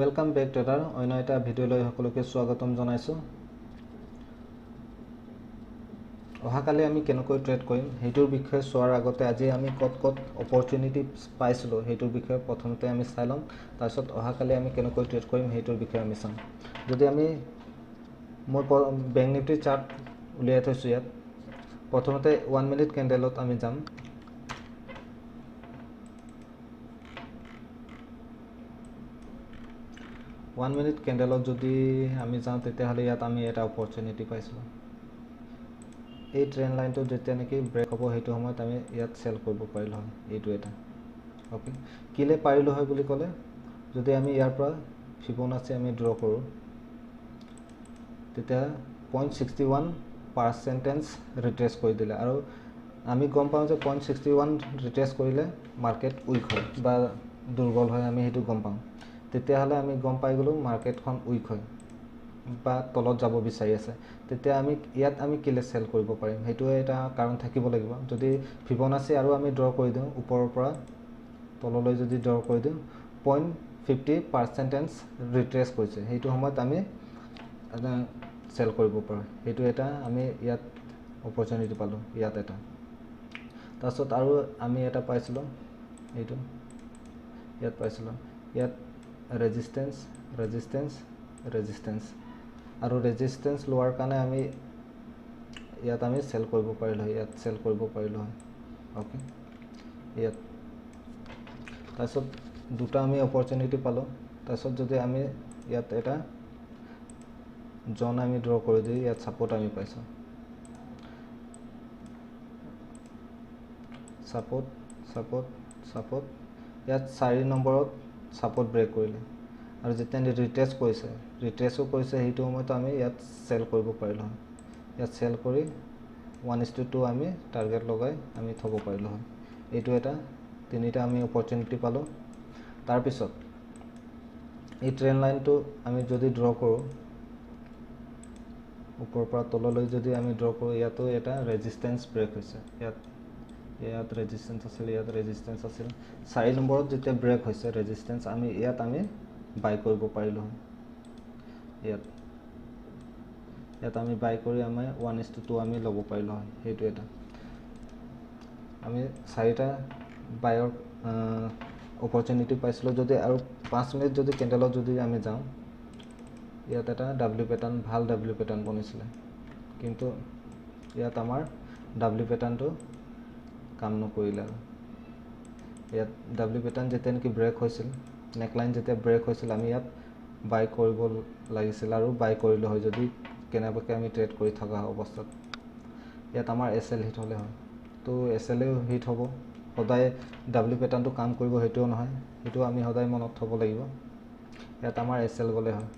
Welcome back to एटार अन्य एटा video सकलोके स्वागतम जनाइছো অহাকালি আমি কেনেকৈ ট্ৰেড কৰিম হেইটোৰ বিষয়ে চোৱাৰ আগতে আজি আমি কত অপৰচুনিটি পাইছিলো হেইটোৰ বিষয়ে প্ৰথমতে আমি চাই লম তাৰছত অহাকালি আমি কেনেকৈ ট্ৰেড কৰিম হেইটোৰ বিষয়ে আমি চাম যদি আমি মই ব্যাংক নিফটি চাৰ্ট উলিয়াই থৈছো ইয়াত প্ৰথমতে 1 মিনিট ক্যান্ডেলত আমি যাম One minute candle যদি আমি যাও তেতিয়াহলে ইয়াত আমি এটা অপৰচুনিটি পাইছো এই ট্ৰেন্ড লাইনটো যেতিয়া নেকি ব্ৰেক হ'ব হেতু সময়ত আমি ইয়াত সেল কৰিব পাৰিলো হয় এইটো এটা ওকে কিলে পাৰিলো হয় বুলি ক'লে যদি আমি ইয়াৰ পৰা ফিবোনাচি আমি ড্ৰ কৰো তেতিয়া 0.61% ৰিট্ৰেস কৰি দিলে আৰু আমি গম পাও যে 0.61 ৰিট্ৰেস কৰিলে মাৰ্কেট উইক হয় বা দুৰ্বল হয় আমি হেতু গম পাও তেতিয়া হলে আমি গম পাই গলো মাৰ্কেটখন উইক হয় বা তলত যাব বিচাৰি আছে তেতিয়া আমি ইয়াত আমি কিলে সেল কৰিব পাৰিম হেতু এটা কাৰণ থাকিব লাগিব যদি ফিবোনাচি আৰু আমি ড্ৰ কৰি দিও ওপৰৰ পৰা তললৈ যদি ড্ৰ কৰি দিও 0.50% ৰিট্ৰেস কৰিছে হেতু সময়ত আমি সেল কৰিব পাৰো হেতু এটা আমি ইয়াত অপৰচুনিটি পালো ইয়াত এটা তাৰছত আৰু আমি এটা পাইছিলো হেতু ইয়াত পাইছিলো ইয়াত resistance আৰু resistance লোৱাৰ কাৰণে আমি ইয়াত আমি সেল কৰিব পাৰিলো ইয়াত সেল কৰিব পাৰিলো ওকে ইয়াত তাৰছত দুটা আমি অপৰচুনিটি পালো তাৰছত যদি আমি ইয়াত এটা জন আমি ড্ৰ কৰি দিই ইয়াত সাপোৰ্ট আমি পাইছো সাপোৰ্ট ইয়াত 4 নম্বৰত সাপোৰ্ট ব্ৰেক কৰিলে আৰু যেতিয়া ৰিট্ৰেসও কৰিছে হেতু সময়ত আমি ইয়াত সেল কৰিব পাৰিলো ইয়াত সেল কৰি 1:2 আমি টাৰ্গেট লগাই আমি থব পাৰিলো এইটো এটা তিনিটা আমি অপৰচুনিটি পালো তাৰ পিছত এই ট্ৰেন্ড লাইনটো আমি যদি ড্ৰ কৰো ওপৰৰ পৰা তললৈ যদি আমি ড্ৰ কৰো ইয়াতো এটা ৰেজিস্ট্যান্স ব্ৰেক হৈছে ইয়াত ৰেজিস্ট্যান্স আছিল 4 নম্বৰত যেতিয়া ব্ৰেক হৈছে ৰেজিস্ট্যান্স আমি ইয়াত আমি বাই কৰিব পাৰিলো ইয়াত আমি বাই কৰি আমি 1:2 আমি লব পাৰিলো হেতু এটা আমি চাৰিটা বায়ৰ অপৰচুনিটি পাইছিলো যদি আৰু 5 মিনিট যদি ক্যান্ডেলত যদি আমি যাও ইয়াত এটা ডব্লিউ প্যাটাৰ্ন ভাল ডব্লিউ প্যাটাৰ্ন বনিছিলে কিন্তু ইয়াত আমাৰ ডব্লিউ প্যাটাৰ্নটো কাম নকৰিলে ইয়াত ডব্লিউ প্যাটাৰ্ন যেতিয়া নেকি ব্ৰেক হৈছিল নেকলাইন যেতিয়া ব্ৰেক হৈছিল আমি ইয়াত বাই কৰিব লাগিছিল আৰু বাই কৰিলে হয় যদি কেনেবাকে আমি ট্ৰেড কৰি থকা অৱস্থাত ইয়াত আমাৰ এসএল হিট হলে হয় তো এসএলও হিট হ'ব সদায় ডব্লিউ প্যাটাৰ্নটো কাম কৰিব হেতু নহয় হেতু আমি সদায় মনত থব লাগিব ইয়াত আমাৰ এসএল গলে হয়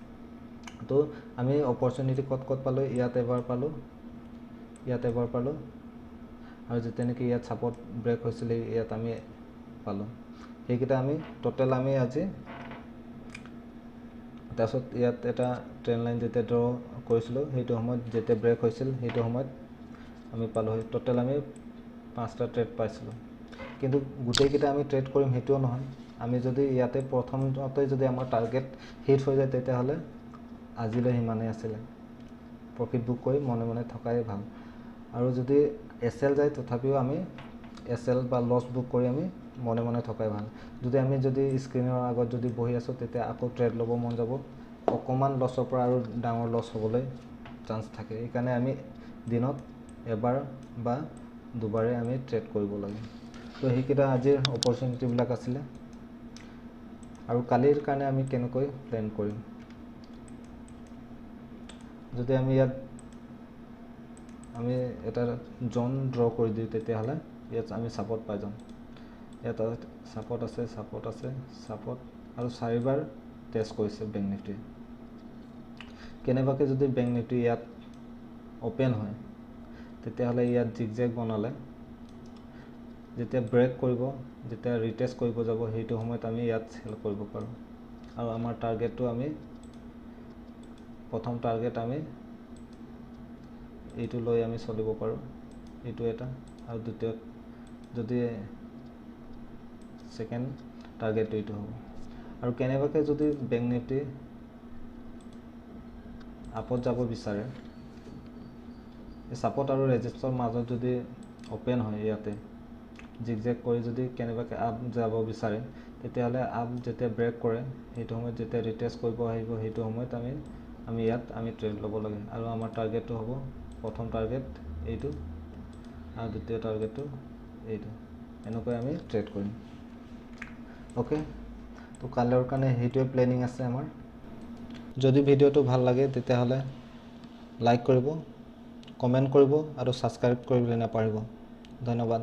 তো আমি অপৰচুনিটি কত পালো ইয়াত এবাৰ পালো আৰু যেতিয়া নেকি ইয়াত সাপোৰ্ট ব্ৰেক হৈছিল ইয়াত আমি পালো হেকিটা আমি টোটাল আমি আজি তাৰছত ইয়াত এটা ট্ৰেন্ড লাইন যেতিয়া ড্ৰ কৰিছিলো হেতু সময়ত যেতিয়া ব্ৰেক হৈছিল হেতু সময়ত আমি পালো টোটাল আমি 5টা ট্ৰেড পাইছিলো কিন্তু গুটেই কিটা আমি ট্ৰেড কৰিম হেতু নহয় আমি যদি ইয়াতে প্ৰথমতে যদি আমাৰ টাৰ্গেট হিট হৈ যায় তেতিয়া হলে আজিলৈ হিমানে আছিল প্ৰফিট বুক কৰি মনে থকাই ভাল আৰু যদি এসএল যায় তথাপিও আমি এসএল বা লস বুক কৰি আমি মনে থকাই ভাল যদি আমি যদি স্ক্ৰিনৰ আগত যদি বহি আছো তেতিয়া আকৌ ট্ৰেড লব মন যাব অকমান লসৰ পৰা আৰু ডাঙৰ লস হ'বলৈ চান্স থাকে এই কাৰণে আমি দিনত এবাৰ বা দুবাৰে আমি ট্ৰেড কৰিব লাগে তো হেকিটা আজিৰ অপৰচুনিটি বিলাক আছিল আৰু কালিৰ কাৰণে আমি কেনেকৈ প্ল্যান কৰিম যদি আমি ইয়াত আমি এটা জন ড্ৰ কৰি দিও তেতিয়া হলে ইয়াত আমি সাপোৰ্ট পাই যাম ইয়াত সাপোৰ্ট আছে আৰু 4বাৰ টেষ্ট কৰিছে ব্যাংক নিফটি কেনেবাকে যদি ব্যাংক নিফটি ইয়াত ওপেন হয় তেতিয়া হলে ইয়াত জিগজেগ বনালে যেতিয়া ব্ৰেক কৰিব যেতিয়া ৰিটেষ্ট কৰিব যাব হেতু সময়ত আমি ইয়াত সেল কৰিব পাৰো আৰু আমাৰ টাৰ্গেটটো আমি প্ৰথম টাৰ্গেট আমি এইটো লৈ আমি চলিব পাৰো এইটো এটা আৰু দ্বিতীয় যদি সেকেন্ড টাৰ্গেট এইটো হ'ব আৰু কেনেবাকৈ যদি বেংক নিফটি আপত যাব বিচাৰে, এই ছাপোৰ্ট আৰু ৰেজিষ্টৰ মাজত যদি অপেন হয়, ইয়াতে জিগজেগ কৰি যদি কেনেবাকৈ আপ যাব বিচাৰে, তেতিয়াহ'লে আপ যেতিয়া ব্ৰেক কৰে সেইটো সময়ত যেতিয়া ৰিটেষ্ট কৰিব আহিব, সেইটো সময়ত আমি ইয়াত ট্ৰেড ল'ব লাগে। আৰু আমাৰ টাৰ্গেটটো হ'ব, প্ৰথম টাৰ্গেট এইটো আৰু দ্বিতীয় টাৰ্গেটটো এইটো, এনেকৈ আমি ট্ৰেড কৰিম। অ'কে, তো কাইলৈৰ কাৰণে সেইটোৱে প্লেনিং আছে আমাৰ। যদি ভিডিঅ'টো ভাল লাগে তেতিয়াহ'লে লাইক কৰিব, কমেণ্ট কৰিব আৰু ছাবস্ক্ৰাইব কৰিবলৈ নাপাহৰিব। ধন্যবাদ।